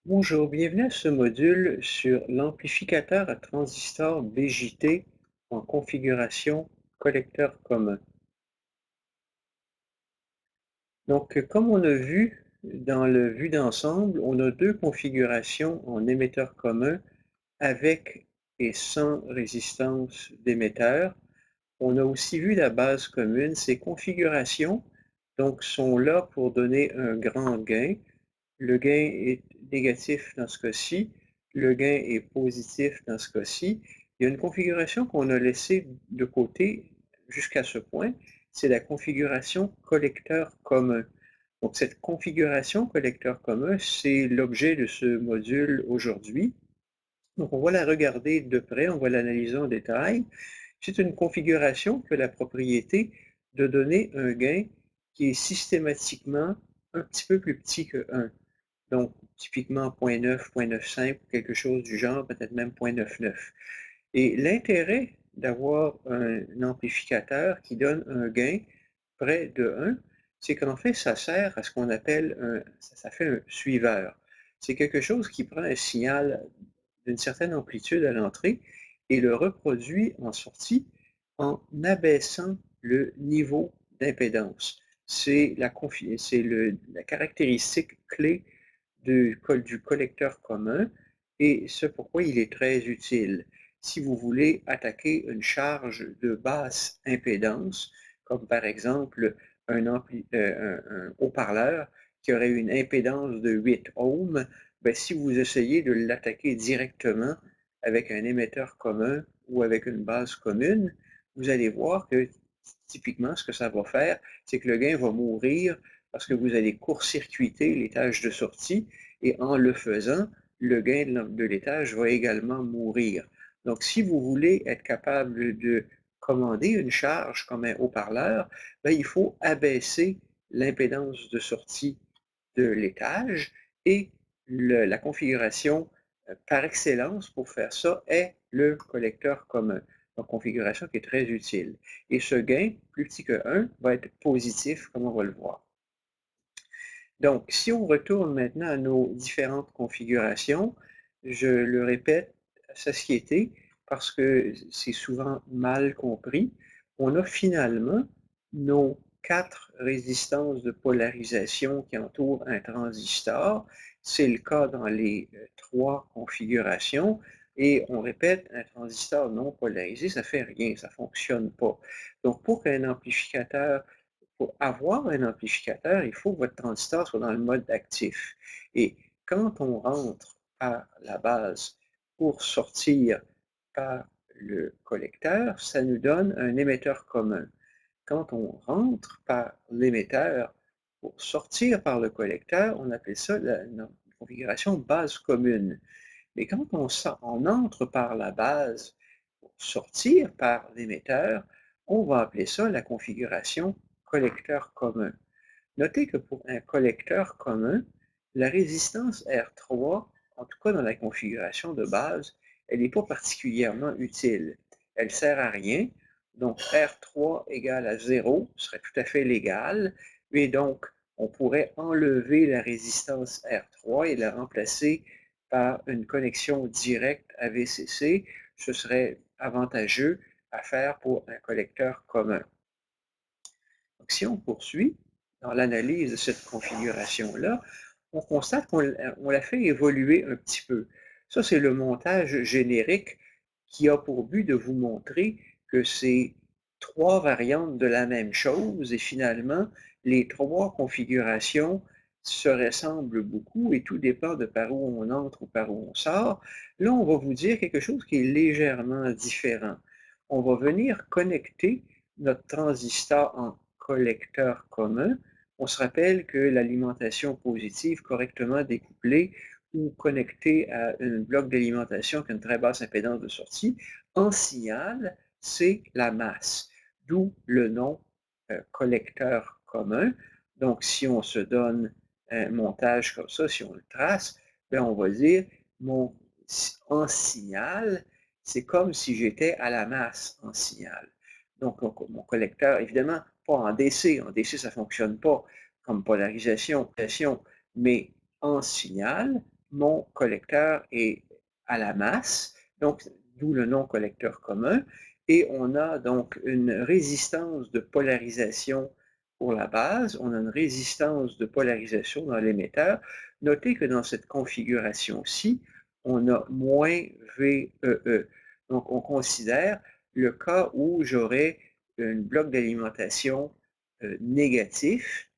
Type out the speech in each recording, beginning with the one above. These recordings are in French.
Bonjour, bienvenue à ce module sur l'amplificateur à transistor BJT en configuration collecteur commun. Donc, comme on a vu dans le vue d'ensemble, on a deux configurations en émetteur commun avec et sans résistance d'émetteur. On a aussi vu la base commune. Ces configurations donc, sont là pour donner un grand gain. Le gain est négatif dans ce cas-ci, le gain est positif dans ce cas-ci. Il y a une configuration qu'on a laissée de côté jusqu'à ce point, c'est la configuration collecteur commun. Donc cette configuration collecteur commun, c'est l'objet de ce module aujourd'hui. Donc on va la regarder de près, on va l'analyser en détail. C'est une configuration qui a la propriété de donner un gain qui est systématiquement un petit peu plus petit que 1. Donc, typiquement 0,9, 0,95, quelque chose du genre, peut-être même 0,99. Et l'intérêt d'avoir un amplificateur qui donne un gain près de 1, c'est qu'en fait, ça sert à ce qu'on appelle ça fait un suiveur. C'est quelque chose qui prend un signal d'une certaine amplitude à l'entrée et le reproduit en sortie en abaissant le niveau d'impédance. C'est la caractéristique clé du collecteur commun et ce pourquoi il est très utile. Si vous voulez attaquer une charge de basse impédance, comme par exemple un haut-parleur qui aurait une impédance de 8 ohms, ben, si vous essayez de l'attaquer directement avec un émetteur commun ou avec une base commune, vous allez voir que typiquement ce que ça va faire, c'est que le gain va mourir parce que vous allez court-circuiter l'étage de sortie et en le faisant, le gain de l'étage va également mourir. Donc, si vous voulez être capable de commander une charge comme un haut-parleur, ben, il faut abaisser l'impédance de sortie de l'étage et la configuration par excellence pour faire ça est le collecteur commun. Donc, configuration qui est très utile. Et ce gain, plus petit que 1, va être positif, comme on va le voir. Donc, si on retourne maintenant à nos différentes configurations, je le répète à satiété parce que c'est souvent mal compris, on a finalement nos 4 résistances de polarisation qui entourent un transistor. C'est le cas dans les 3 configurations. Et on répète, un transistor non polarisé, ça ne fait rien, ça ne fonctionne pas. Donc, pour qu'un amplificateur pour avoir un amplificateur, il faut que votre transistor soit dans le mode actif. Et quand on rentre par la base pour sortir par le collecteur, ça nous donne un émetteur commun. Quand on rentre par l'émetteur pour sortir par le collecteur, on appelle ça une configuration base commune. Mais quand on entre par la base pour sortir par l'émetteur, on va appeler ça la configuration collecteur commun. Notez que pour un collecteur commun, la résistance R3, en tout cas dans la configuration de base, elle n'est pas particulièrement utile. Elle ne sert à rien. Donc R3 égale à 0 serait tout à fait légal. Et donc, on pourrait enlever la résistance R3 et la remplacer par une connexion directe à VCC. Ce serait avantageux à faire pour un collecteur commun. Donc, si on poursuit dans l'analyse de cette configuration-là, on constate qu'on l'a fait évoluer un petit peu. Ça, c'est le montage générique qui a pour but de vous montrer que c'est 3 variantes de la même chose et finalement, les 3 configurations se ressemblent beaucoup et tout dépend de par où on entre ou par où on sort. Là, on va vous dire quelque chose qui est légèrement différent. On va venir connecter notre transistor en collecteur commun. On se rappelle que l'alimentation positive correctement découplée ou connectée à un bloc d'alimentation qui a une très basse impédance de sortie, en signal, c'est la masse, d'où le nom collecteur commun. Donc, si on se donne un montage comme ça, si on le trace, bien, on va dire en signal, c'est comme si j'étais à la masse en signal. Donc, mon collecteur, évidemment, pas en DC. En DC, ça ne fonctionne pas comme polarisation, mais en signal, mon collecteur est à la masse, donc d'où le nom collecteur commun, et on a donc une résistance de polarisation pour la base, on a une résistance de polarisation dans l'émetteur. Notez que dans cette configuration-ci, on a moins VEE. Donc on considère le cas où j'aurais un bloc d'alimentation négatif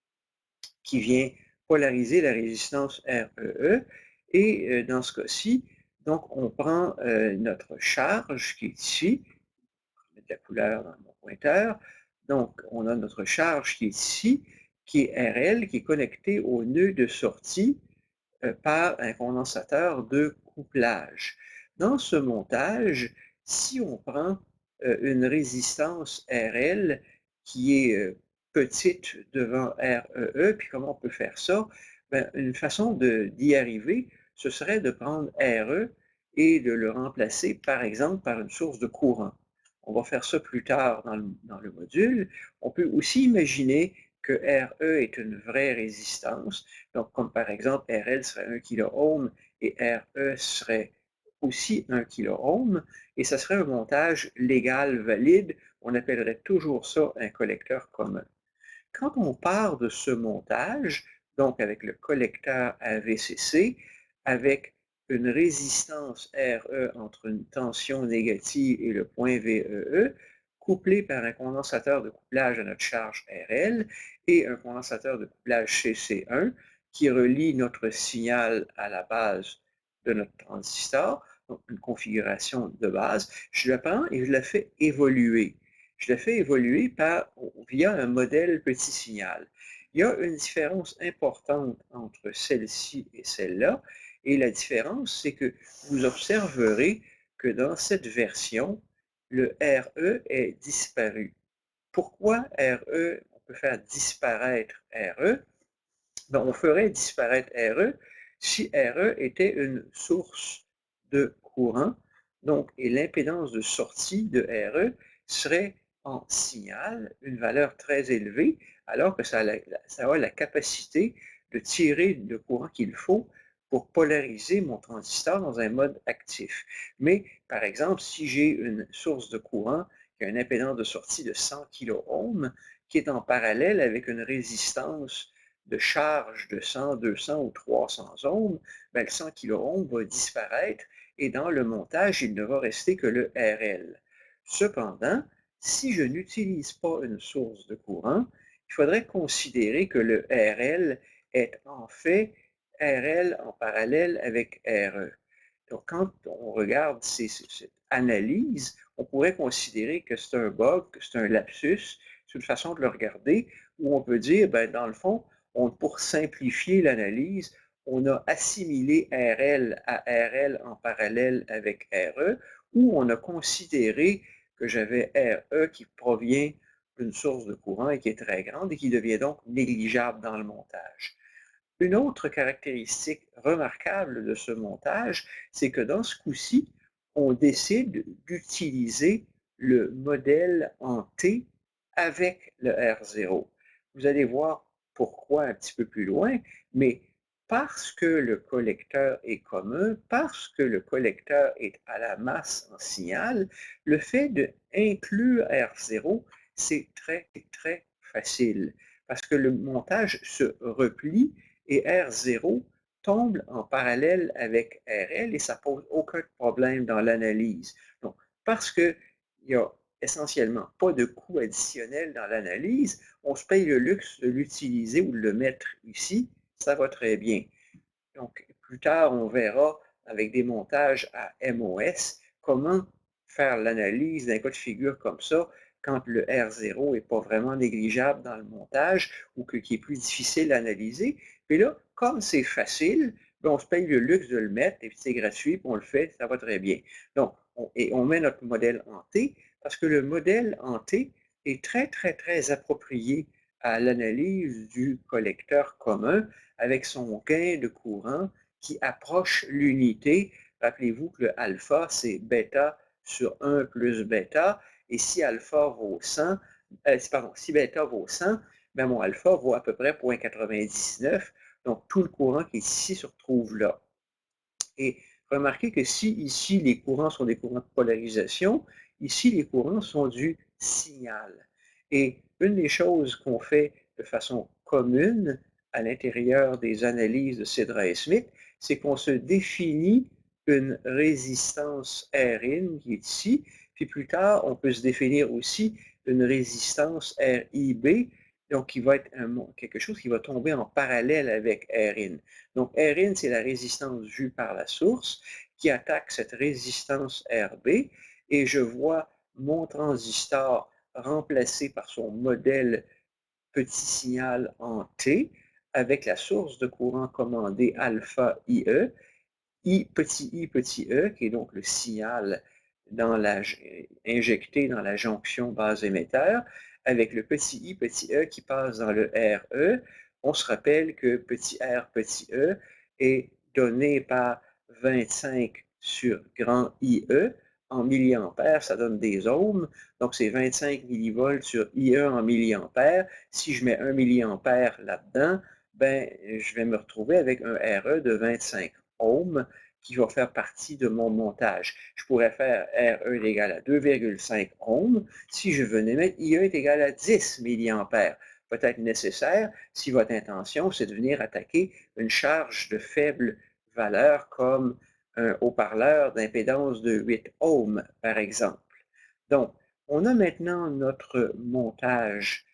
qui vient polariser la résistance REE. Et dans ce cas-ci, donc on prend notre charge qui est ici, je vais mettre de la couleur dans mon pointeur. Donc on a notre charge qui est ici, qui est RL, qui est connectée au nœud de sortie par un condensateur de couplage. Dans ce montage, si on prend une résistance RL qui est petite devant REE, puis comment on peut faire ça? Ben, une façon d'y arriver, ce serait de prendre RE et de le remplacer, par exemple, par une source de courant. On va faire ça plus tard dans le module. On peut aussi imaginer que RE est une vraie résistance, donc comme par exemple RL serait 1 kΩ et RE serait aussi 1 kΩ, et ça serait un montage légal valide. On appellerait toujours ça un collecteur commun. Quand on part de ce montage, donc avec le collecteur AVCC, avec une résistance RE entre une tension négative et le point VEE, couplé par un condensateur de couplage à notre charge RL et un condensateur de couplage CC1 qui relie notre signal à la base de notre transistor, donc une configuration de base, je la prends et je la fais évoluer. Je la fais évoluer via un modèle petit signal. Il y a une différence importante entre celle-ci et celle-là, et la différence, c'est que vous observerez que dans cette version, le RE est disparu. Pourquoi RE, on peut faire disparaître RE? Ben, on ferait disparaître RE si RE était une source de courant, donc, et l'impédance de sortie de RE serait en signal, une valeur très élevée, alors que ça a la capacité de tirer le courant qu'il faut pour polariser mon transistor dans un mode actif. Mais, par exemple, si j'ai une source de courant qui a une impédance de sortie de 100 kΩ, qui est en parallèle avec une résistance de charge de 100, 200 ou 300 ohms, ben, le 100 kΩ va disparaître et dans le montage, il ne va rester que le RL. Cependant, si je n'utilise pas une source de courant, il faudrait considérer que le RL est en fait RL en parallèle avec RE. Donc, quand on regarde cette analyse, on pourrait considérer que c'est un bug, que c'est un lapsus, c'est une façon de le regarder, où on peut dire, ben, dans le fond, pour simplifier l'analyse, on a assimilé RL à RL en parallèle avec RE, ou on a considéré que j'avais RE qui provient d'une source de courant et qui est très grande et qui devient donc négligeable dans le montage. Une autre caractéristique remarquable de ce montage, c'est que dans ce coup-ci, on décide d'utiliser le modèle en T avec le R0. Vous allez voir pourquoi un petit peu plus loin, mais parce que le collecteur est commun, parce que le collecteur est à la masse en signal, le fait d'inclure R0, c'est très, très facile parce que le montage se replie et R0 tombe en parallèle avec RL et ça ne pose aucun problème dans l'analyse. Donc, parce qu'il n'y a essentiellement pas de coût additionnel dans l'analyse, on se paye le luxe de l'utiliser ou de le mettre ici, ça va très bien. Donc, plus tard, on verra avec des montages à MOS comment faire l'analyse d'un cas de figure comme ça quand le R0 n'est pas vraiment négligeable dans le montage ou qui est plus difficile à analyser. Puis là, comme c'est facile, ben, on se paye le luxe de le mettre et puis c'est gratuit, puis on le fait, ça va très bien. Donc, on met notre modèle en T parce que le modèle en T est très, très, très approprié à l'analyse du collecteur commun avec son gain de courant qui approche l'unité. Rappelez-vous que le alpha, c'est bêta sur 1 plus bêta, et si alpha vaut 100, pardon, si bêta vaut 100, ben mon alpha vaut à peu près 0,99, donc tout le courant qui est ici se retrouve là. Et remarquez que si ici les courants sont des courants de polarisation, ici les courants sont du signal. Et une des choses qu'on fait de façon commune à l'intérieur des analyses de Cedra et Smith, c'est qu'on se définit une résistance Rin qui est ici, puis plus tard, on peut se définir aussi une résistance RIB, donc qui va être quelque chose qui va tomber en parallèle avec Rin. Donc Rin, c'est la résistance vue par la source qui attaque cette résistance RB, et je vois mon transistor remplacé par son modèle petit signal en T avec la source de courant commandée alpha IE, petit e, qui est donc le signal injecté dans la jonction base émetteur, avec le petit e qui passe dans le RE. On se rappelle que petit r, petit e est donné par 25 sur grand IE. En milliampères, ça donne des ohms. Donc, c'est 25 millivolts sur IE en milliampères. Si je mets 1 milliampère là-dedans, ben, je vais me retrouver avec un RE de 25 ohms qui va faire partie de mon montage. Je pourrais faire RE est égal à 2,5 ohms si je venais mettre IE est égal à 10 milliampères. Peut-être nécessaire si votre intention, c'est de venir attaquer une charge de faible valeur comme un haut-parleur d'impédance de 8 ohms, par exemple. Donc, on a maintenant notre montage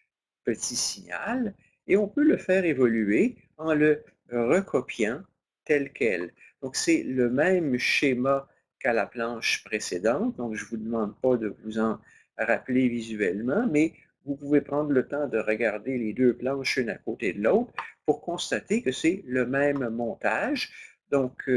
petit signal et on peut le faire évoluer en le recopiant tel quel. Donc, c'est le même schéma qu'à la planche précédente. Donc, je ne vous demande pas de vous en rappeler visuellement, mais vous pouvez prendre le temps de regarder les deux planches une à côté de l'autre pour constater que c'est le même montage. Donc,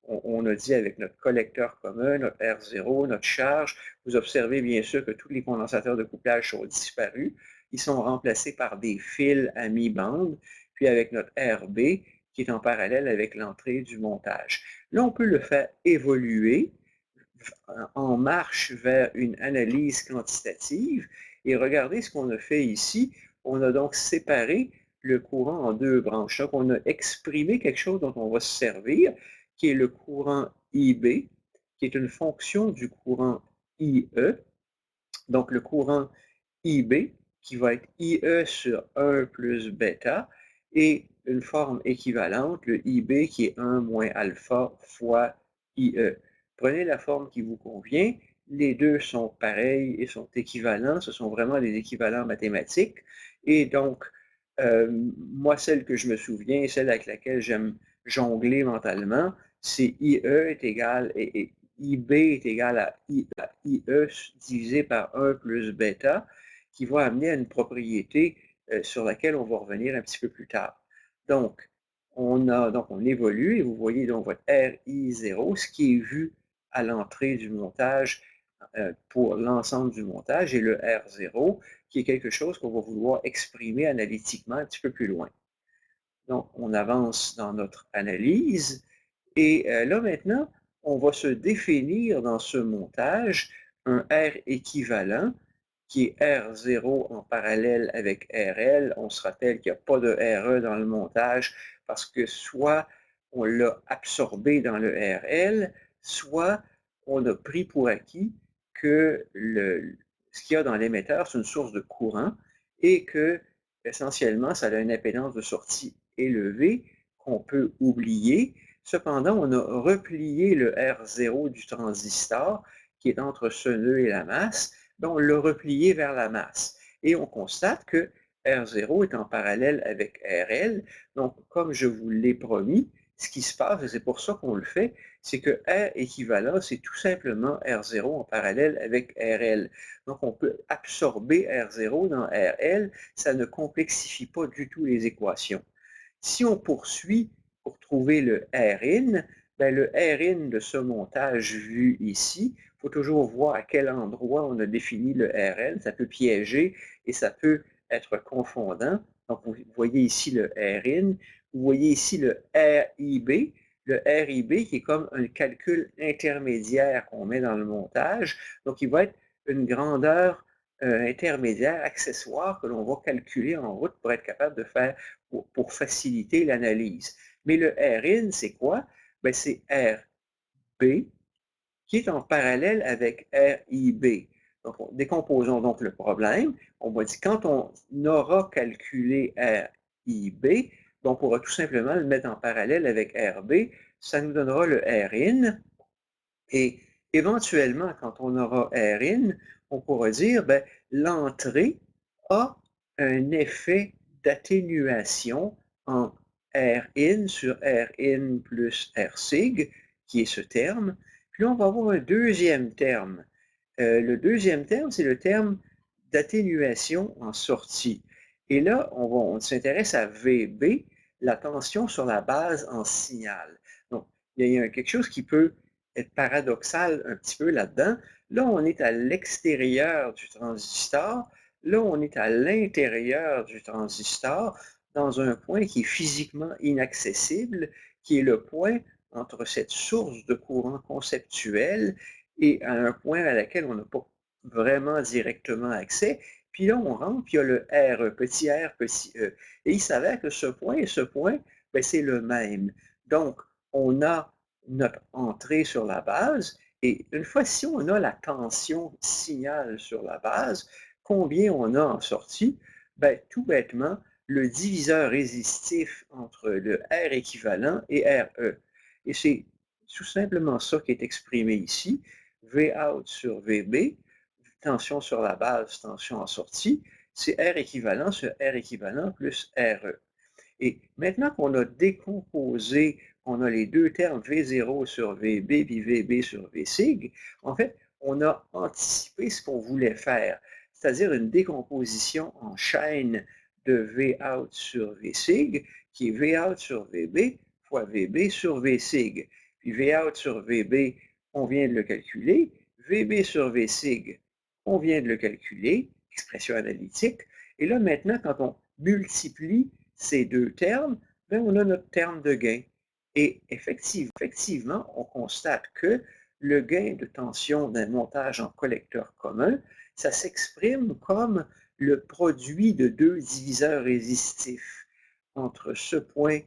on a dit avec notre collecteur commun, notre R0, notre charge, vous observez bien sûr que tous les condensateurs de couplage sont disparus. Ils sont remplacés par des fils à mi-bande, puis avec notre RB qui est en parallèle avec l'entrée du montage. Là, on peut le faire évoluer en marche vers une analyse quantitative. Et regardez ce qu'on a fait ici. On a donc séparé le courant en deux branches. Donc, on a exprimé quelque chose dont on va se servir, qui est le courant IB, qui est une fonction du courant IE. Donc, le courant IB, qui va être IE sur 1 plus bêta, et une forme équivalente, le IB qui est 1 moins alpha fois IE. Prenez la forme qui vous convient. Les deux sont pareils et sont équivalents. Ce sont vraiment des équivalents mathématiques. Et donc, moi, celle que je me souviens, celle avec laquelle j'aime jongler mentalement, c'est IE est égal, et IB est égal à IE divisé par 1 plus bêta, qui va amener à une propriété sur laquelle on va revenir un petit peu plus tard. Donc, on évolue et vous voyez donc votre RI0, ce qui est vu à l'entrée du montage pour l'ensemble du montage, et le R0, qui est quelque chose qu'on va vouloir exprimer analytiquement un petit peu plus loin. Donc, on avance dans notre analyse et là maintenant, on va se définir dans ce montage un R équivalent qui est R0 en parallèle avec RL. On se rappelle qu'il n'y a pas de RE dans le montage parce que soit on l'a absorbé dans le RL, soit on a pris pour acquis que ce qu'il y a dans l'émetteur, c'est une source de courant et que essentiellement, ça a une impédance de sortie élevée qu'on peut oublier. Cependant, on a replié le R0 du transistor qui est entre ce nœud et la masse, donc on l'a replié vers la masse. Et on constate que R0 est en parallèle avec RL. Donc, comme je vous l'ai promis, ce qui se passe, et c'est pour ça qu'on le fait, c'est que R équivalent, c'est tout simplement R0 en parallèle avec RL. Donc, on peut absorber R0 dans RL, ça ne complexifie pas du tout les équations. Si on poursuit pour trouver le Rin, ben le Rin de ce montage vu ici, il faut toujours voir à quel endroit on a défini le RL. Ça peut piéger et ça peut être confondant. Donc, vous voyez ici le Rin. Vous voyez ici le RIB. Le RIB qui est comme un calcul intermédiaire qu'on met dans le montage. Donc, il va être une grandeur intermédiaire, accessoire, que l'on va calculer en route pour être capable de faire, pour faciliter l'analyse. Mais le Rin, c'est quoi? Ben, c'est R qui est en parallèle avec RIB. Donc, décomposons donc le problème. On va dire quand on aura calculé RIB, on pourra tout simplement le mettre en parallèle avec RB. Ça nous donnera le RIN. Et éventuellement, quand on aura RIN, on pourra dire, ben, l'entrée a un effet d'atténuation en RIN sur RIN plus RSIG, qui est ce terme. Puis là, on va avoir un deuxième terme. Le deuxième terme, c'est le terme d'atténuation en sortie. Et là, on s'intéresse à VB, la tension sur la base en signal. Donc, il y a quelque chose qui peut être paradoxal un petit peu là-dedans. Là, on est à l'extérieur du transistor. Là, on est à l'intérieur du transistor, dans un point qui est physiquement inaccessible, qui est le point entre cette source de courant conceptuel et à un point à laquelle on n'a pas vraiment directement accès. Puis là, on rentre, puis il y a le R, petit r, petit e. Et il s'avère que ce point et ce point, ben, c'est le même. Donc, on a notre entrée sur la base, et une fois, si on a la tension signal sur la base, combien on a en sortie? Ben, tout bêtement, le diviseur résistif entre le R équivalent et RE. Et c'est tout simplement ça qui est exprimé ici. Vout sur VB, tension sur la base, tension en sortie, c'est R équivalent sur R équivalent plus RE. Et maintenant qu'on a décomposé, on a les deux termes V0 sur VB puis VB sur Vsig, en fait, on a anticipé ce qu'on voulait faire, c'est-à-dire une décomposition en chaîne de Vout sur Vsig, qui est Vout sur VB fois VB sur Vsig. Puis Vout sur VB, on vient de le calculer. VB sur Vsig, on vient de le calculer, expression analytique. Et là, maintenant, quand on multiplie ces deux termes, ben, on a notre terme de gain. Et effectivement, on constate que le gain de tension d'un montage en collecteur commun, ça s'exprime comme le produit de deux diviseurs résistifs entre ce point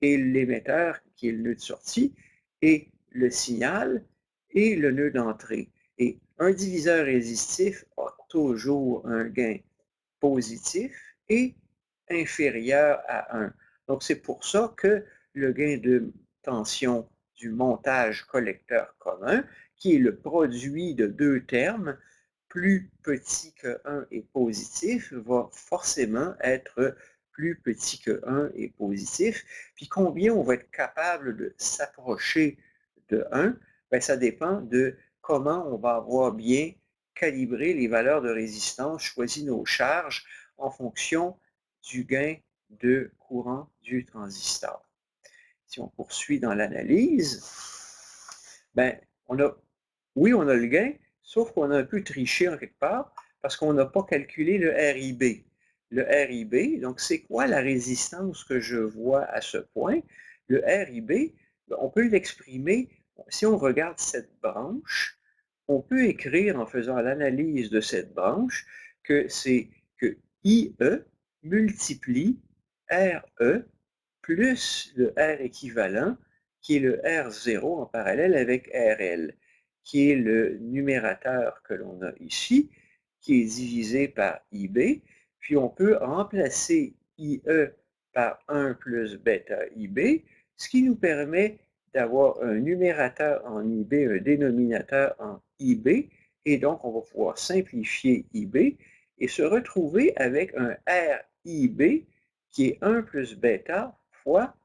et l'émetteur, qui est le nœud de sortie, et le signal et le nœud d'entrée. Et un diviseur résistif a toujours un gain positif et inférieur à 1. Donc, c'est pour ça que le gain de tension du montage collecteur commun, qui est le produit de deux termes, plus petit que 1 et positif, va forcément être plus petit que 1 et positif. Puis combien on va être capable de s'approcher de 1, bien, ça dépend de comment on va avoir bien calibré les valeurs de résistance, choisi nos charges en fonction du gain de courant du transistor. Si on poursuit dans l'analyse, ben, oui, on a le gain, sauf qu'on a un peu triché en quelque part parce qu'on n'a pas calculé le RIB. Le RIB, donc c'est quoi la résistance que je vois à ce point? Le RIB, ben, on peut l'exprimer, si on regarde cette branche, on peut écrire en faisant l'analyse de cette branche que c'est que IE multiplie RE plus le R équivalent, qui est le R0 en parallèle avec RL, qui est le numérateur que l'on a ici, qui est divisé par IB, puis on peut remplacer IE par 1 plus bêta IB, ce qui nous permet d'avoir un numérateur en IB, un dénominateur en IB, et donc on va pouvoir simplifier IB et se retrouver avec un RIB qui est 1 plus bêta fois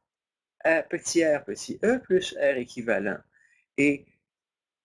petit r petit e plus R équivalent. Et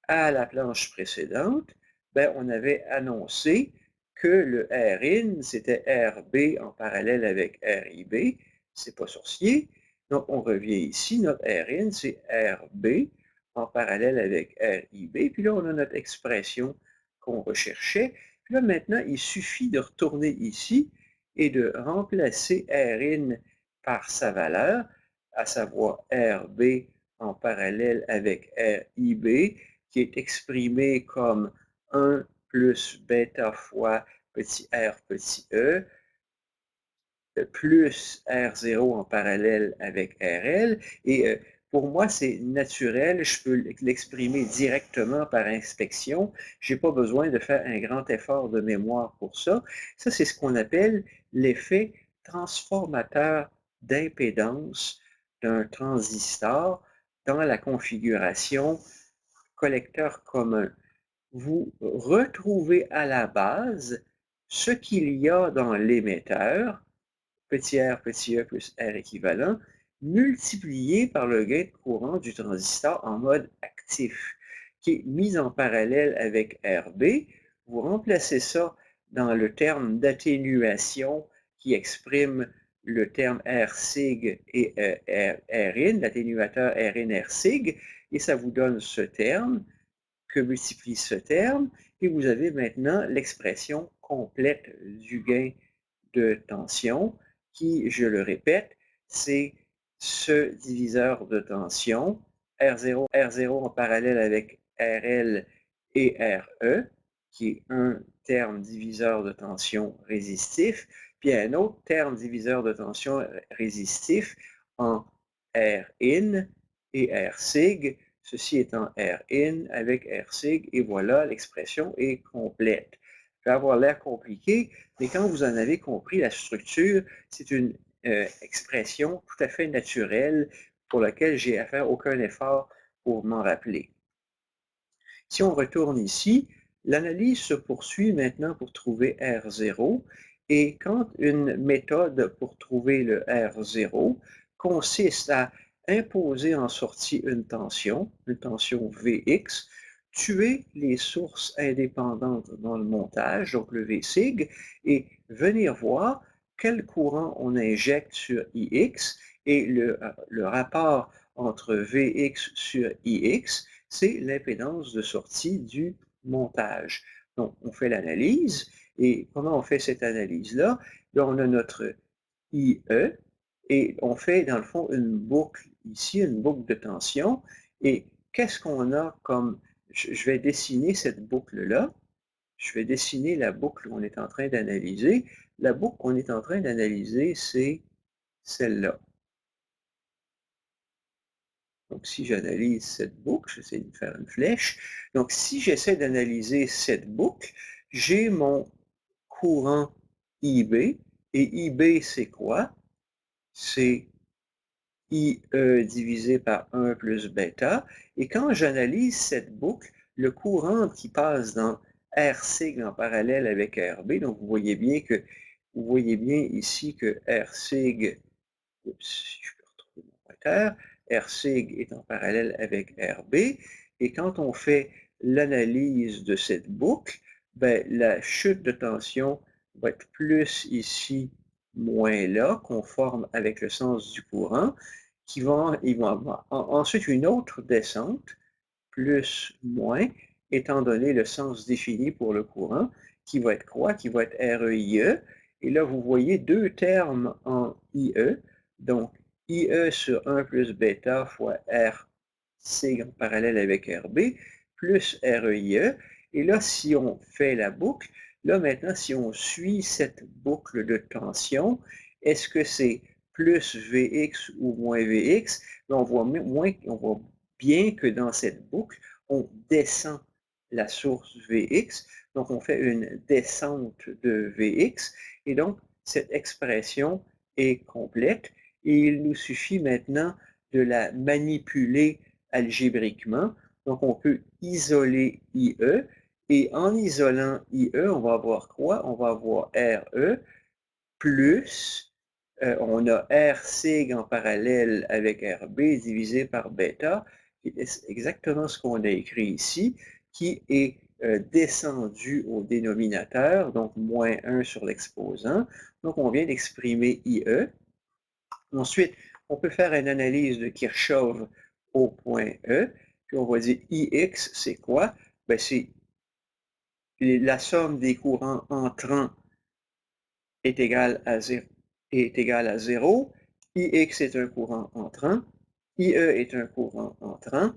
à la planche précédente, ben, on avait annoncé que le RIN, c'était RB en parallèle avec RIB. C'est pas sorcier. Donc, on revient ici. Notre RIN, c'est RB en parallèle avec RIB. Puis là, on a notre expression qu'on recherchait. Puis là, maintenant, il suffit de retourner ici et de remplacer RIN par sa valeur, à savoir RB en parallèle avec RIB, qui est exprimé comme 1 plus bêta fois petit r petit e, plus R0 en parallèle avec RL. Et Pour moi, c'est naturel, je peux l'exprimer directement par inspection. Je n'ai pas besoin de faire un grand effort de mémoire pour ça. Ça, c'est ce qu'on appelle l'effet transformateur d'impédance d'un transistor dans la configuration collecteur commun. Vous retrouvez à la base ce qu'il y a dans l'émetteur, petit r petit e plus R équivalent, multiplié par le gain de courant du transistor en mode actif, qui est mis en parallèle avec RB. Vous remplacez ça dans le terme d'atténuation qui exprime le terme R-sig et Rin, l'atténuateur Rin-R-sig, et ça vous donne ce terme que multiplie ce terme, et vous avez maintenant l'expression complète du gain de tension qui, je le répète, c'est ce diviseur de tension, R0 en parallèle avec RL et RE, qui est un terme diviseur de tension résistif, puis un autre terme diviseur de tension résistif en Rin et Rsig, ceci étant Rin avec Rsig, et voilà, l'expression est complète. Ça peut avoir l'air compliqué, mais quand vous en avez compris la structure, c'est une expression tout à fait naturelle pour laquelle j'ai à faire aucun effort pour m'en rappeler. Si on retourne ici, l'analyse se poursuit maintenant pour trouver R0, et quand une méthode pour trouver le R0 consiste à imposer en sortie une tension Vx, tuer les sources indépendantes dans le montage, donc le Vsig, et venir voir quel courant on injecte sur Ix, et le rapport entre Vx sur Ix, c'est l'impédance de sortie du montage. Donc, on fait l'analyse, et comment on fait cette analyse-là? On a notre IE, et on fait dans le fond une boucle ici, une boucle de tension, et qu'est-ce qu'on a comme... Je vais dessiner cette boucle-là, je vais dessiner la boucle qu'on est en train d'analyser. La boucle qu'on est en train d'analyser, c'est celle-là. Donc, si j'analyse cette boucle, j'essaie de faire une flèche. Donc, si j'essaie d'analyser cette boucle, j'ai mon courant IB. Et IB, c'est quoi? C'est IE divisé par 1 plus bêta. Et quand j'analyse cette boucle, le courant qui passe dans R-sig en parallèle avec RB, donc vous voyez bien ici que R-sig, si je peux retrouver mon pointeur, R-sig est en parallèle avec RB, et quand on fait l'analyse de cette boucle, ben, la chute de tension va être plus ici, moins là, conforme avec le sens du courant, il va avoir ensuite une autre descente, plus, moins, étant donné le sens défini pour le courant, qui va être quoi? Qui va être REIE. Et là, vous voyez deux termes en IE, donc IE sur 1 plus bêta fois R sig en parallèle avec RB, plus REIE. Et là, si on fait la boucle, là maintenant, si on suit cette boucle de tension, est-ce que c'est plus Vx ou moins Vx? On voit bien que dans cette boucle, on descend la source Vx, donc on fait une descente de Vx, et donc cette expression est complète, et il nous suffit maintenant de la manipuler algébriquement. Donc on peut isoler IE, et en isolant IE, on va avoir quoi? On va avoir RE plus, on a R sig en parallèle avec RB divisé par bêta, qui est exactement ce qu'on a écrit ici, qui est descendu au dénominateur, donc moins 1 sur l'exposant. Donc on vient d'exprimer IE. Ensuite, on peut faire une analyse de Kirchhoff au point E, puis on va dire IX, c'est quoi? Ben, c'est la somme des courants entrants est égale à 0, IX est un courant entrant, IE est un courant entrant,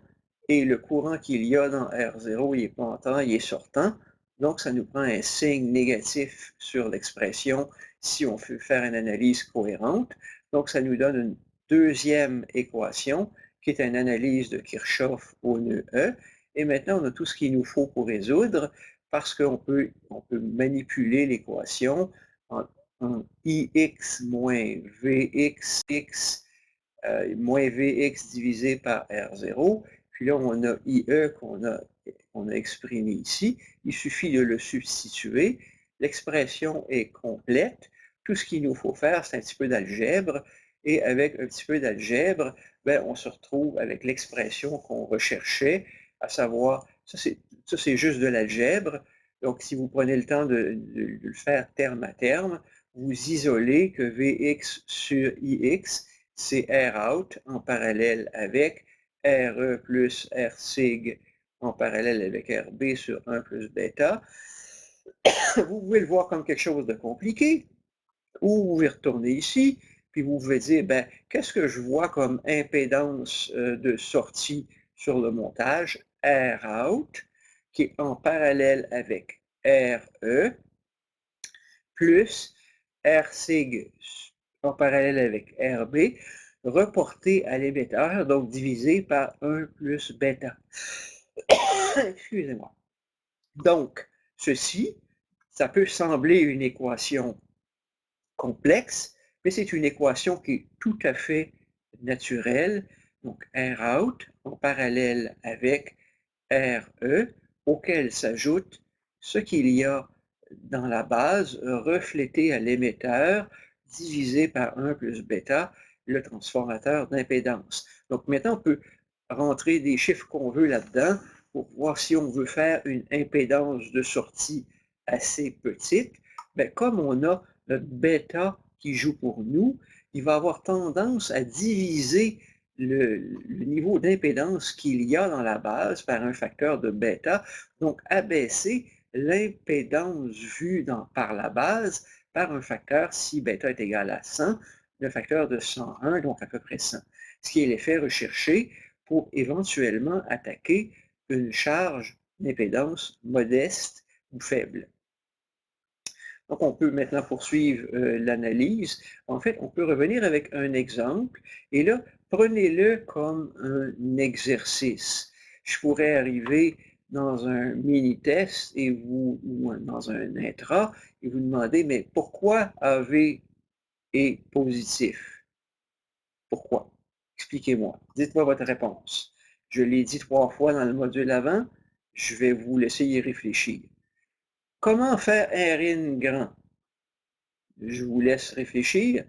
et le courant qu'il y a dans R0, il n'est pas entrant, il est sortant, donc ça nous prend un signe négatif sur l'expression si on veut faire une analyse cohérente, donc ça nous donne une deuxième équation qui est une analyse de Kirchhoff au nœud E. Et maintenant, on a tout ce qu'il nous faut pour résoudre, parce qu'on peut manipuler l'équation en ix moins vx moins Vx divisé par R0. Puis là, on a IE qu'on a exprimé ici. Il suffit de le substituer. L'expression est complète. Tout ce qu'il nous faut faire, c'est un petit peu d'algèbre. Et avec un petit peu d'algèbre, ben, on se retrouve avec l'expression qu'on recherchait, à savoir, ça c'est juste de l'algèbre. Donc, si vous prenez le temps de le faire terme à terme, vous isolez que Vx sur Ix, c'est R-out en parallèle avec RE plus R-sig en parallèle avec RB sur 1 plus bêta. Vous pouvez le voir comme quelque chose de compliqué, ou vous pouvez retourner ici, puis vous pouvez dire, ben, qu'est-ce que je vois comme impédance de sortie sur le montage? R-out, qui est en parallèle avec RE, plus R-sig en parallèle avec RB, reporté à l'émetteur, donc divisé par 1 plus bêta. Excusez-moi. Donc, ceci, ça peut sembler une équation complexe, mais c'est une équation qui est tout à fait naturelle. Donc, R-out en parallèle avec RE, auquel s'ajoute ce qu'il y a dans la base reflété à l'émetteur divisé par 1 plus bêta, le transformateur d'impédance. Donc maintenant, on peut rentrer des chiffres qu'on veut là-dedans pour voir si on veut faire une impédance de sortie assez petite. Bien, comme on a notre bêta qui joue pour nous, il va avoir tendance à diviser le niveau d'impédance qu'il y a dans la base par un facteur de bêta, donc abaisser l'impédance vue par la base par un facteur, si bêta est égal à 100, le facteur de 101, donc à peu près 100, ce qui est l'effet recherché pour éventuellement attaquer une charge d'impédance modeste ou faible. Donc, on peut maintenant poursuivre l'analyse. En fait, on peut revenir avec un exemple. Et là, prenez-le comme un exercice. Je pourrais arriver dans un mini-test ou dans un intra et vous demander, mais pourquoi AV est positif? Pourquoi? Expliquez-moi. Dites-moi votre réponse. Je l'ai dit 3 fois dans le module avant. Je vais vous laisser y réfléchir. Comment faire un RIN grand? Je vous laisse réfléchir.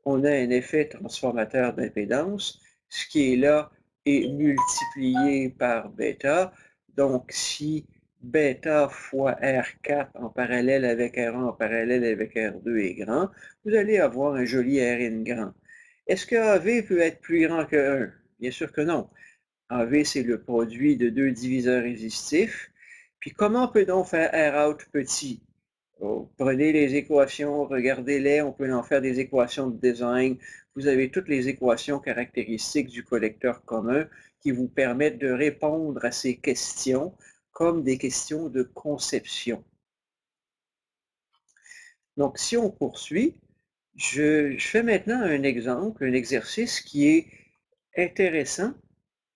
On a un effet transformateur d'impédance. Ce qui est là est multiplié par bêta. Donc, si bêta fois R4 en parallèle avec R1 en parallèle avec R2 est grand, vous allez avoir un joli Rin grand. Est-ce que AV peut être plus grand que 1? Bien sûr que non. AV, c'est le produit de deux diviseurs résistifs. Puis comment peut-on faire R out petit? Prenez les équations, regardez-les, on peut en faire des équations de design. Vous avez toutes les équations caractéristiques du collecteur commun qui vous permettent de répondre à ces questions comme des questions de conception. Donc, si on poursuit, je fais maintenant un exemple, un exercice qui est intéressant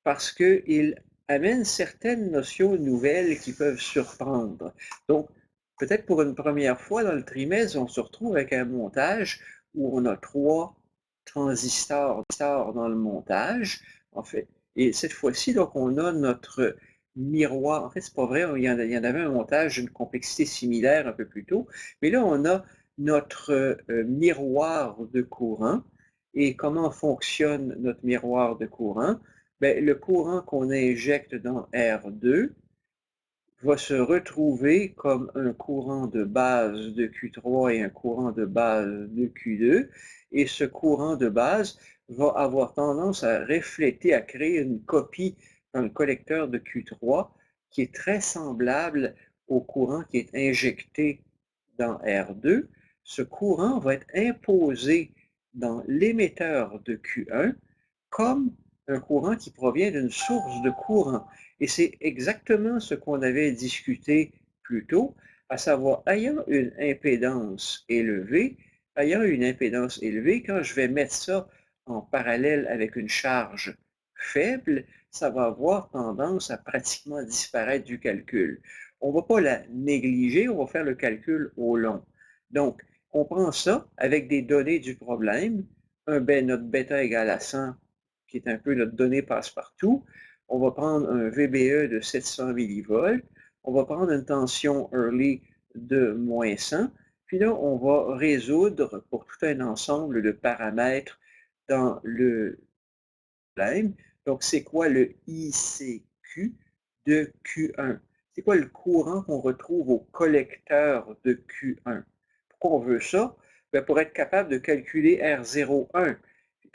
parce qu'il amène certaines notions nouvelles qui peuvent surprendre. Donc, peut-être pour une première fois dans le trimestre, on se retrouve avec un montage où on a 3 transistors dans le montage, en fait. Et cette fois-ci, donc, on a notre miroir. En fait, c'est pas vrai, il y en avait un montage d'une complexité similaire un peu plus tôt, mais là, on a notre miroir de courant. Et comment fonctionne notre miroir de courant? Bien, le courant qu'on injecte dans R2 va se retrouver comme un courant de base de Q3 et un courant de base de Q2. Et ce courant de base va avoir tendance à refléter, à créer une copie dans le collecteur de Q3 qui est très semblable au courant qui est injecté dans R2. Ce courant va être imposé dans l'émetteur de Q1 comme un courant qui provient d'une source de courant. Et c'est exactement ce qu'on avait discuté plus tôt, à savoir, ayant une impédance élevée, quand je vais mettre ça en parallèle avec une charge faible, ça va avoir tendance à pratiquement disparaître du calcul. On ne va pas la négliger, on va faire le calcul au long. Donc, on prend ça avec des données du problème, notre bêta égale à 100, qui est un peu notre donnée passe-partout. On va prendre un VBE de 700 millivolts, on va prendre une tension early de moins 100, puis là, on va résoudre pour tout un ensemble de paramètres dans le problème. Donc, c'est quoi le ICQ de Q1? C'est quoi le courant qu'on retrouve au collecteur de Q1? Pourquoi on veut ça? Bien, pour être capable de calculer R01.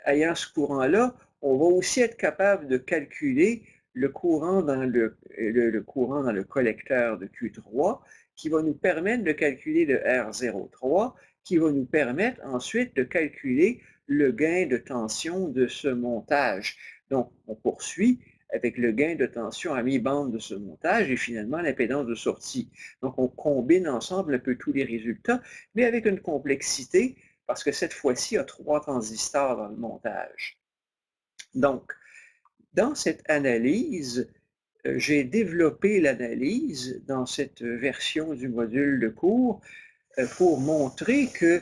Ayant ce courant-là, on va aussi être capable de calculer le courant dans le courant dans le collecteur de Q3 qui va nous permettre de calculer le R03 qui va nous permettre ensuite de calculer le gain de tension de ce montage. Donc, on poursuit avec le gain de tension à mi-bande de ce montage et finalement l'impédance de sortie. Donc, on combine ensemble un peu tous les résultats, mais avec une complexité parce que cette fois-ci, il y a 3 transistors dans le montage. Donc, dans cette analyse, j'ai développé l'analyse dans cette version du module de cours pour montrer que,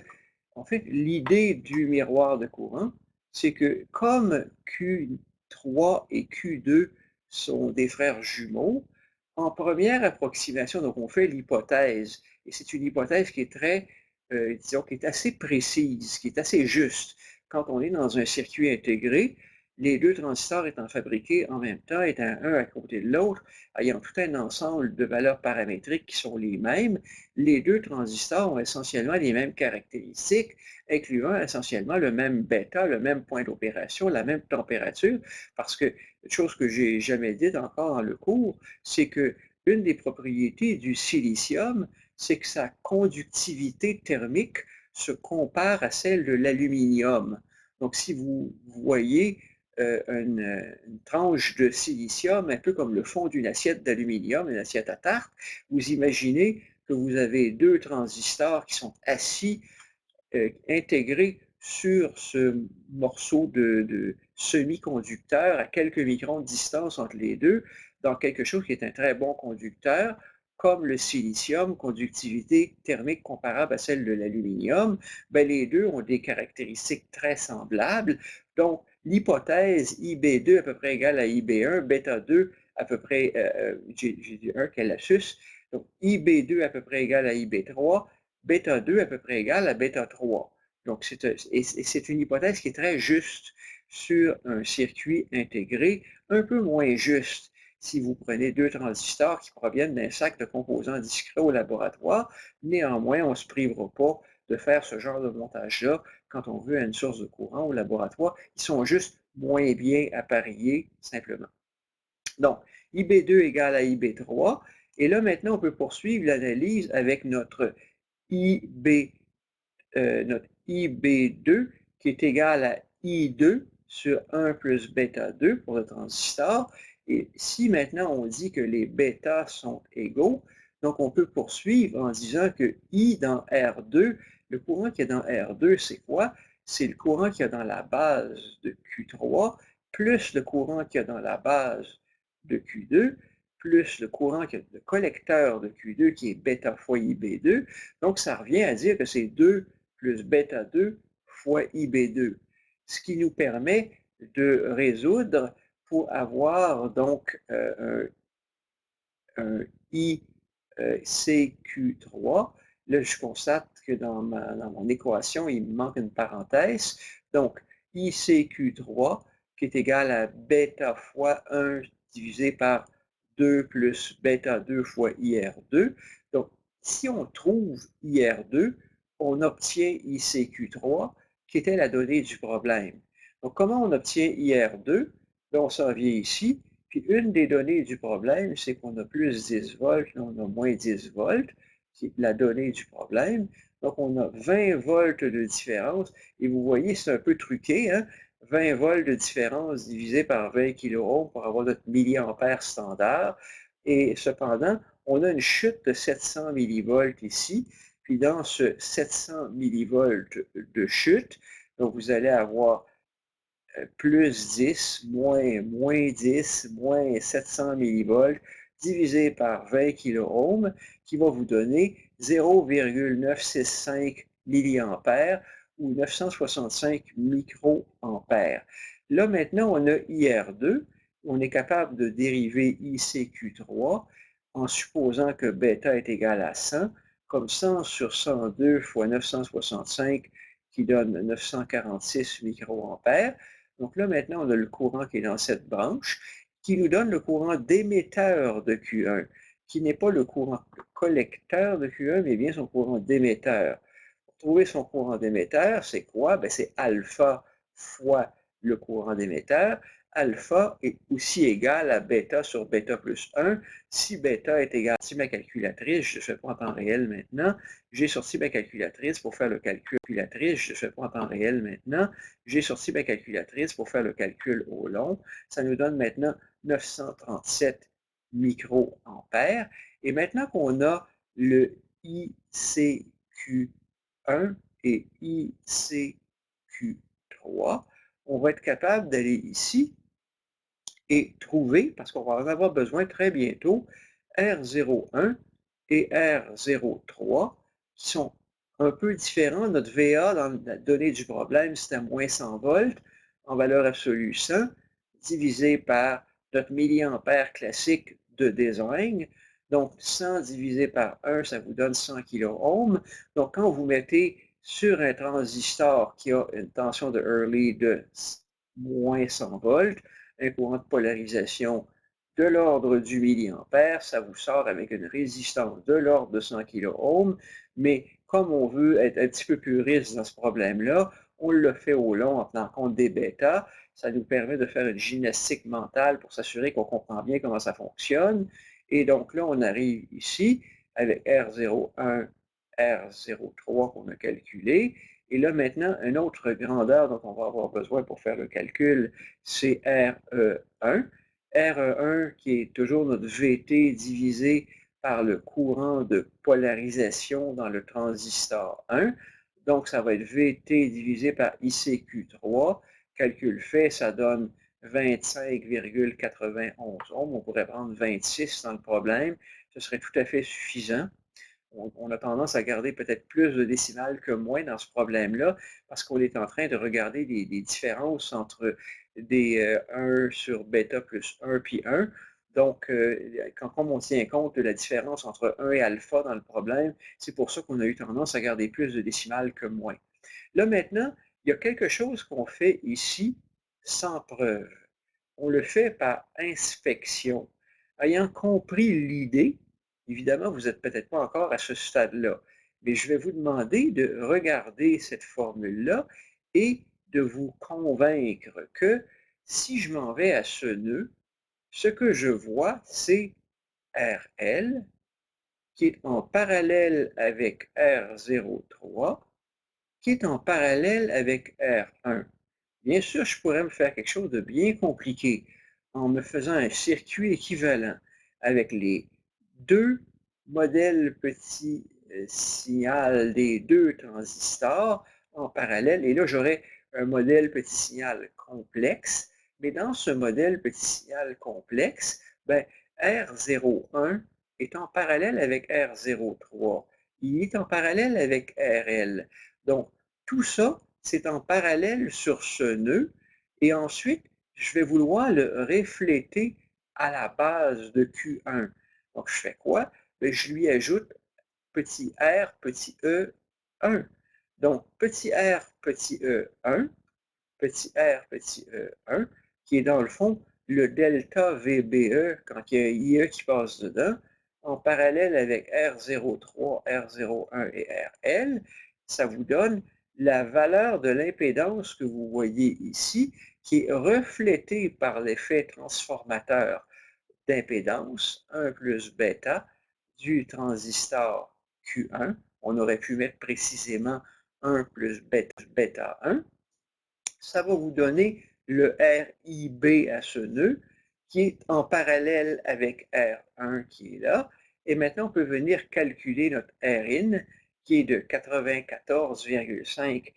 en fait, l'idée du miroir de courant, c'est que comme Q3 et Q2 sont des frères jumeaux, en première approximation, donc on fait l'hypothèse, et c'est une hypothèse qui est très, disons, qui est assez précise, qui est assez juste. Quand on est dans un circuit intégré, les deux transistors étant fabriqués en même temps, étant un à côté de l'autre, ayant tout un ensemble de valeurs paramétriques qui sont les mêmes, les deux transistors ont essentiellement les mêmes caractéristiques, incluant essentiellement le même bêta, le même point d'opération, la même température, parce que, chose que j'ai jamais dite encore dans le cours, c'est que une des propriétés du silicium, c'est que sa conductivité thermique se compare à celle de l'aluminium. Donc, si vous voyez une tranche de silicium, un peu comme le fond d'une assiette d'aluminium, une assiette à tarte, vous imaginez que vous avez deux transistors qui sont assis, intégrés sur ce morceau de semi-conducteur à quelques microns de distance entre les deux, dans quelque chose qui est un très bon conducteur, comme le silicium, conductivité thermique comparable à celle de l'aluminium, ben les deux ont des caractéristiques très semblables. Donc, l'hypothèse IB2 à peu près égale à IB1, bêta 2 à peu près, j'ai dit 1, quel lapsus, donc IB2 à peu près égal à IB3, bêta 2 à peu près égal à bêta 3. Donc, c'est une hypothèse qui est très juste sur un circuit intégré, un peu moins juste si vous prenez deux transistors qui proviennent d'un sac de composants discrets au laboratoire. Néanmoins, on ne se privera pas de faire ce genre de montage-là quand on veut une source de courant au laboratoire. Ils sont juste moins bien appareillés, simplement. Donc, IB2 égale à IB3. Et là, maintenant, on peut poursuivre l'analyse avec notre notre IB2 qui est égal à I2 sur 1 plus bêta 2 pour le transistor. Et si maintenant on dit que les bêtas sont égaux, donc on peut poursuivre en disant que I dans R2, le courant qu'il y a dans R2, c'est quoi? C'est le courant qu'il y a dans la base de Q3 plus le courant qu'il y a dans la base de Q2 plus le courant qu'il y a de collecteur de Q2 qui est bêta fois IB2. Donc, ça revient à dire que c'est 2 plus bêta 2 fois IB2, ce qui nous permet de résoudre pour avoir donc un ICQ3. Là, je constate que dans mon équation, il me manque une parenthèse. Donc, ICQ3 qui est égal à bêta fois 1 divisé par 2 plus bêta 2 fois IR2. Donc, si on trouve IR2, on obtient ICQ3, qui était la donnée du problème. Donc, comment on obtient IR2? Là, on s'en vient ici. Puis une des données du problème, c'est qu'on a plus 10 volts, là, on a moins 10 volts, c'est la donnée du problème. Donc, on a 20 volts de différence. Et vous voyez, c'est un peu truqué, hein? 20 volts de différence divisé par 20 kiloohms pour avoir notre milliampère standard. Et cependant, on a une chute de 700 millivolts ici. Puis dans ce 700 millivolts de chute, donc vous allez avoir plus 10, moins 10, moins 700 millivolts, divisé par 20 kiloohms, qui va vous donner 0,965 milliampères ou 965 microampères. Là, maintenant, on a IR2. On est capable de dériver ICQ3 en supposant que bêta est égal à 100, comme 100 sur 102 fois 965 qui donne 946 microampères. Donc là, maintenant, on a le courant qui est dans cette branche, qui nous donne le courant d'émetteur de Q1, qui n'est pas le courant collecteur de Q1, mais bien son courant d'émetteur. Pour trouver son courant d'émetteur, c'est quoi? Ben, c'est alpha fois le courant d'émetteur. Alpha est aussi égal à bêta sur bêta plus 1. Si bêta est égal, si ma calculatrice, je ne fais pas en temps réel maintenant, j'ai sorti ma calculatrice pour faire le calcul. Je ne fais pas en temps réel maintenant, j'ai sorti ma calculatrice pour faire le calcul au long. Ça nous donne maintenant 937 microampères. Et maintenant qu'on a le ICQ1 et ICQ3, on va être capable d'aller ici et trouver, parce qu'on va en avoir besoin très bientôt, R01 et R03, qui sont un peu différents. Notre VA, dans la donnée du problème, c'était moins 100 volts, en valeur absolue 100, divisé par notre milliampère classique de design. Donc, 100 divisé par 1, ça vous donne 100 kiloohms. Donc, quand vous mettez sur un transistor qui a une tension de Early de moins 100 volts, un courant de polarisation de l'ordre du milliampère, ça vous sort avec une résistance de l'ordre de 100 kiloohms, mais comme on veut être un petit peu puriste dans ce problème-là, on le fait au long en tenant compte des bêtas. Ça nous permet de faire une gymnastique mentale pour s'assurer qu'on comprend bien comment ça fonctionne. Et donc là, on arrive ici avec R01, R03 qu'on a calculé. Et là, maintenant, une autre grandeur dont on va avoir besoin pour faire le calcul, c'est RE1. RE1 qui est toujours notre VT divisé par le courant de polarisation dans le transistor 1. Donc, ça va être VT divisé par ICQ3. Calcul fait, ça donne 25,91 ohms. On pourrait prendre 26 dans le problème. Ce serait tout à fait suffisant. On a tendance à garder peut-être plus de décimales que moins dans ce problème-là, parce qu'on est en train de regarder des différences entre des 1 sur bêta plus 1 puis 1. Donc, comme on tient compte de la différence entre 1 et alpha dans le problème, c'est pour ça qu'on a eu tendance à garder plus de décimales que moins. Là, maintenant, il y a quelque chose qu'on fait ici sans preuve. On le fait par inspection. Ayant compris l'idée, évidemment, vous n'êtes peut-être pas encore à ce stade-là, mais je vais vous demander de regarder cette formule-là et de vous convaincre que si je m'en vais à ce nœud, ce que je vois, c'est RL qui est en parallèle avec R03, qui est en parallèle avec R1. Bien sûr, je pourrais me faire quelque chose de bien compliqué en me faisant un circuit équivalent avec les deux modèles petits signal des deux transistors en parallèle. Et là, j'aurais un modèle petit signal complexe. Mais dans ce modèle petit signal complexe, ben, R01 est en parallèle avec R03. Il est en parallèle avec RL. Donc, tout ça, c'est en parallèle sur ce nœud. Et ensuite, je vais vouloir le refléter à la base de Q1. Donc, je fais quoi? Bien, je lui ajoute petit r, petit e, 1. Donc, petit r, petit e, 1, petit r, petit e, 1, qui est dans le fond le delta VBE quand il y a un IE qui passe dedans, en parallèle avec R03, R01 et RL, ça vous donne la valeur de l'impédance que vous voyez ici, qui est reflétée par l'effet transformateur d'impédance 1 plus bêta du transistor Q1. On aurait pu mettre précisément 1 plus bêta 1. Ça va vous donner le RIB à ce nœud qui est en parallèle avec R1 qui est là. Et maintenant, on peut venir calculer notre Rin qui est de 94,5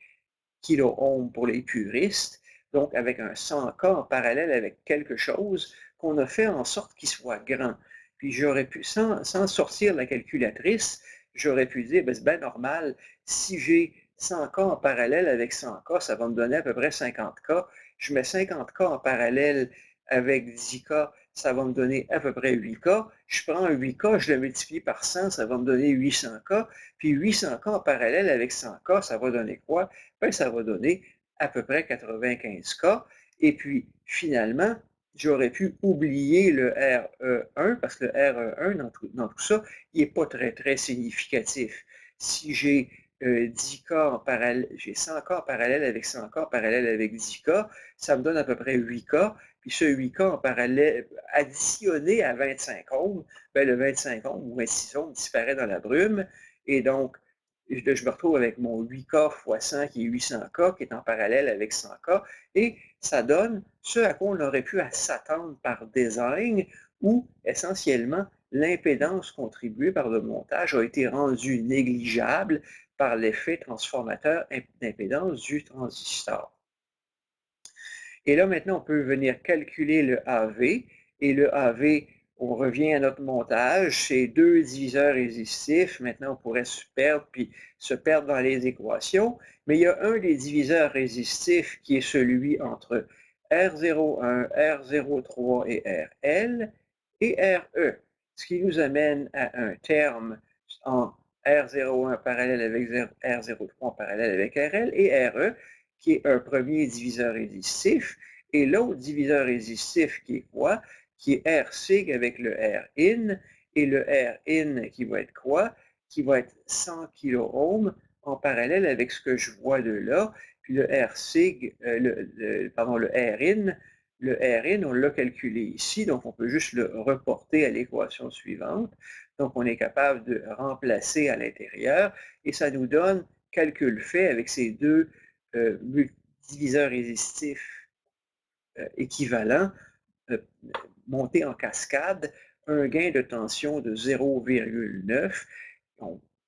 kiloohms pour les puristes. donc avec un 100K en parallèle avec quelque chose qu'on a fait en sorte qu'il soit grand. Puis j'aurais pu, sans sortir la calculatrice, j'aurais pu dire, ben, c'est bien normal, si j'ai 100K en parallèle avec 100K, ça va me donner à peu près 50K. Je mets 50K en parallèle avec 10K, ça va me donner à peu près 8K. Je prends un 8K, je le multiplie par 100, ça va me donner 800K. Puis 800K en parallèle avec 100K, ça va donner quoi? Ben, ça va donner à peu près 95K. Et puis, finalement, j'aurais pu oublier le RE1 parce que le RE1 dans tout ça, il n'est pas très, très significatif. Si j'ai 10K en parallèle, j'ai 100K en parallèle avec 100K en parallèle avec 10K, ça me donne à peu près 8K. Puis ce 8K en parallèle, additionné à 25 ohms, ben le 25 ohms ou 26 ohms disparaît dans la brume. Et donc, je me retrouve avec mon 8K fois 100 qui est 800K, qui est en parallèle avec 100K, et ça donne ce à quoi on aurait pu s'attendre par design, où essentiellement l'impédance contribuée par le montage a été rendue négligeable par l'effet transformateur d'impédance du transistor. Et là, maintenant, on peut venir calculer le AV. Et le AV, on revient à notre montage, c'est deux diviseurs résistifs. Maintenant, on pourrait se perdre dans les équations. Mais il y a un des diviseurs résistifs qui est celui entre R01, R03 et RL et RE, ce qui nous amène à un terme en R01 parallèle avec R03 en parallèle avec RL et RE, qui est un premier diviseur résistif, et l'autre diviseur résistif qui est quoi? Qui est R sig avec le R in, et le R in qui va être quoi? Qui va être 100 kΩ en parallèle avec ce que je vois de là, puis le R sig, pardon, le R in, on l'a calculé ici, donc on peut juste le reporter à l'équation suivante. Donc on est capable de remplacer à l'intérieur, et ça nous donne, calcul fait avec ces deux diviseurs résistifs équivalents montés en cascade, un gain de tension de 0,9,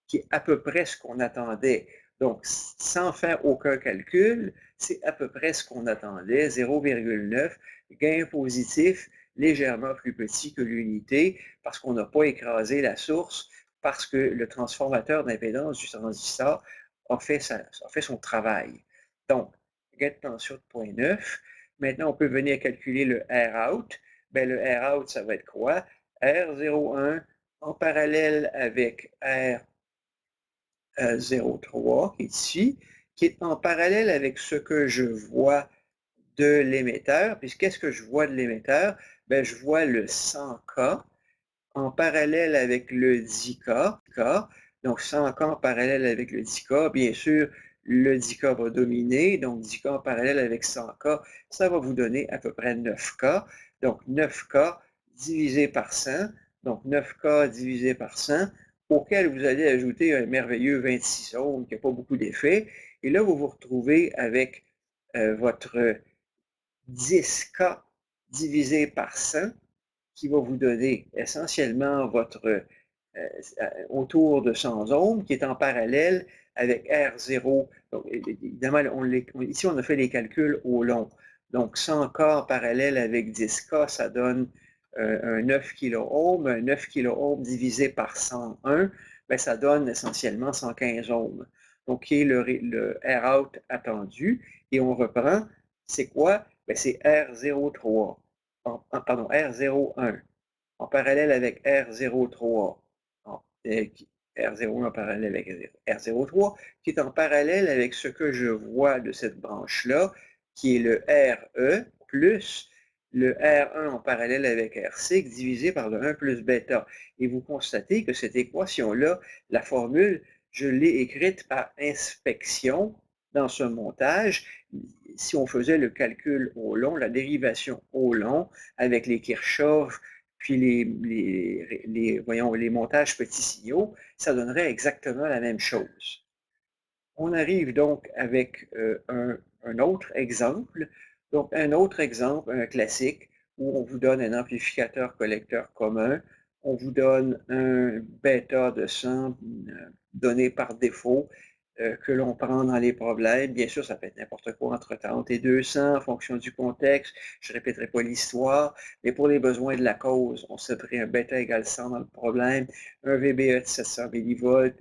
qui est à peu près ce qu'on attendait. Donc, sans faire aucun calcul, c'est à peu près ce qu'on attendait, 0,9, gain positif légèrement plus petit que l'unité, parce qu'on n'a pas écrasé la source, parce que le transformateur d'impédance du transistor a fait son travail. Donc, gain de tension de 0,9. Maintenant, on peut venir calculer le R-out. Ben, le R-out, ça va être quoi? R01 en parallèle avec R03, qui est ici, qui est en parallèle avec ce que je vois de l'émetteur. Puis qu'est-ce que je vois de l'émetteur? Ben, je vois le 100K en parallèle avec le 10K. Donc 100K en parallèle avec le 10K. Bien sûr, le 10K va dominer. Donc 10K en parallèle avec 100K, ça va vous donner à peu près 9K. Donc 9K divisé par 100. Donc 9K divisé par 100, auquel vous allez ajouter un merveilleux 26 ohms qui n'a pas beaucoup d'effet. Et là, vous vous retrouvez avec votre 10K divisé par 100, qui va vous donner essentiellement votre autour de 100 ohms, qui est en parallèle avec R0. Donc, évidemment, ici, on a fait les calculs au long. Donc, 100K en parallèle avec 10K, ça donne un 9 kΩ. Un 9 kΩ divisé par 101, bien, ça donne essentiellement 115 ohms. Donc, qui est le R-out attendu. Et on reprend, c'est quoi? Bien, c'est R03, pardon, R01 en parallèle avec R03, R01 en parallèle avec R03, qui est en parallèle avec ce que je vois de cette branche-là, qui est le RE plus le R1 en parallèle avec RC divisé par le 1 plus bêta. Et vous constatez que cette équation-là, la formule, je l'ai écrite par inspection dans ce montage. Si on faisait le calcul au long, la dérivation au long, avec les Kirchhoff, puis les montages petits signaux, ça donnerait exactement la même chose. On arrive donc avec un autre exemple. Donc, un autre exemple, un classique, où on vous donne un amplificateur collecteur commun, on vous donne un bêta de 100 donné par défaut, que l'on prend dans les problèmes. Bien sûr, ça peut être n'importe quoi entre 30 et 200 en fonction du contexte. Je ne répéterai pas l'histoire, mais pour les besoins de la cause, on setterait un bêta égale 100 dans le problème, un VBE de 700 millivolts.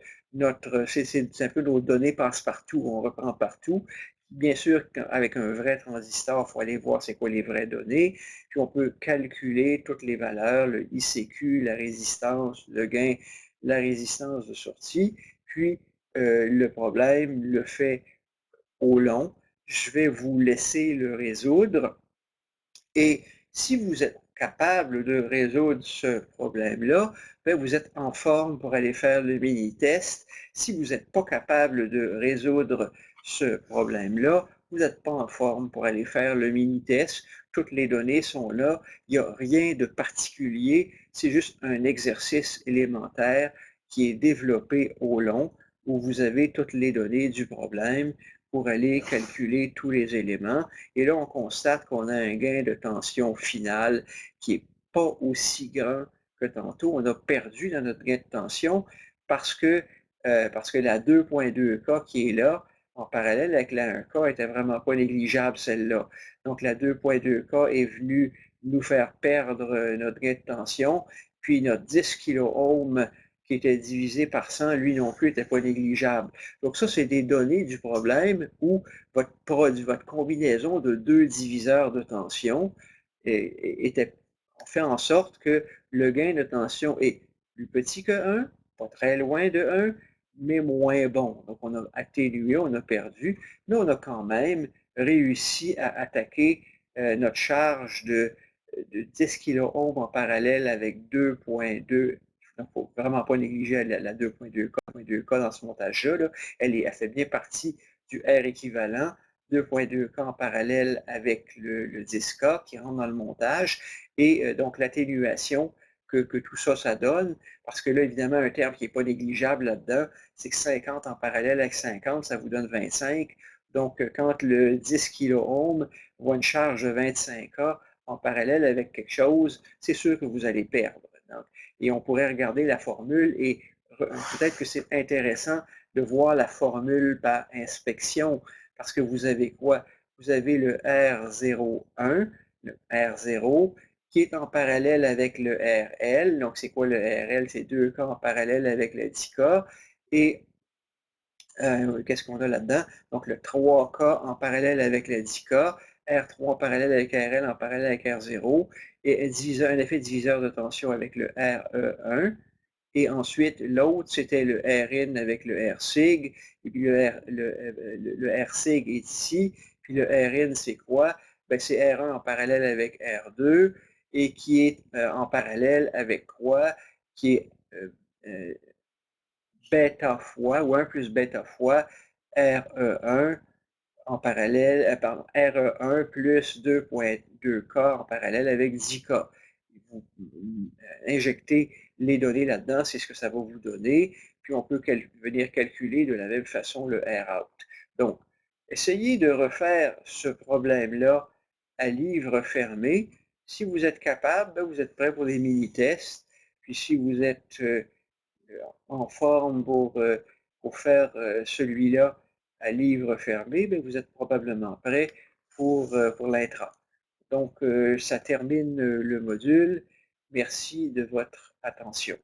C'est un peu nos données passe-partout, on reprend partout. Bien sûr, avec un vrai transistor, il faut aller voir c'est quoi les vraies données, puis on peut calculer toutes les valeurs, le ICQ, la résistance, le gain, la résistance de sortie, puis le problème, le fait au long. Je vais vous laisser le résoudre et si vous êtes capable de résoudre ce problème-là, ben vous êtes en forme pour aller faire le mini-test. Si vous n'êtes pas capable de résoudre ce problème-là, vous n'êtes pas en forme pour aller faire le mini-test. Toutes les données sont là. Il n'y a rien de particulier. C'est juste un exercice élémentaire qui est développé au long où vous avez toutes les données du problème pour aller calculer tous les éléments. Et là, on constate qu'on a un gain de tension final qui n'est pas aussi grand que tantôt. On a perdu dans notre gain de tension parce que, la 2.2K qui est là, en parallèle avec la 1K, était vraiment pas négligeable, celle-là. Donc, la 2.2K est venue nous faire perdre notre gain de tension, puis notre 10 kOhm qui était divisé par 100, lui non plus, n'était pas négligeable. Donc ça, c'est des données du problème où votre produit, votre combinaison de deux diviseurs de tension fait en sorte que le gain de tension est plus petit que 1, pas très loin de 1, mais moins bon. Donc on a atténué, on a perdu, mais on a quand même réussi à attaquer notre charge de 10 kOhm en parallèle avec 2.2. Il ne faut vraiment pas négliger la 2.2K dans ce montage-là. Elle fait bien partie du R équivalent, 2.2K en parallèle avec le 10K qui rentre dans le montage. Et donc l'atténuation que tout ça, ça donne, parce que là, évidemment, un terme qui n'est pas négligeable là-dedans, c'est que 50 en parallèle avec 50, ça vous donne 25. Donc, quand le 10 kOhm voit une charge de 25K en parallèle avec quelque chose, c'est sûr que vous allez perdre. Donc, et on pourrait regarder la formule et peut-être que c'est intéressant de voir la formule par inspection parce que vous avez quoi? Vous avez le R01, le R0, qui est en parallèle avec le RL. Donc, c'est quoi le RL? C'est 2K en parallèle avec le 10K. Et qu'est-ce qu'on a là-dedans? Donc, le 3K en parallèle avec le 10K, R3 en parallèle avec RL, en parallèle avec R0, et un effet diviseur de tension avec le RE1. Et ensuite, l'autre, c'était le RIN avec le RSIG. Et puis le RSIG est ici. Puis le RIN, c'est quoi? Ben, c'est R1 en parallèle avec R2 et qui est en parallèle avec quoi? Qui est bêta fois, ou 1 plus bêta fois RE1 en parallèle, pardon, RE1 plus 2.2K en parallèle avec 10K. Vous injectez les données là-dedans, c'est ce que ça va vous donner, puis on peut venir calculer de la même façon le R-out. Donc, essayez de refaire ce problème-là à livre fermé. Si vous êtes capable, ben, vous êtes prêt pour des mini-tests. Puis si vous êtes en forme pour faire celui-là à livre fermé, bien, vous êtes probablement prêt pour l'intra. Donc, ça termine le module. Merci de votre attention.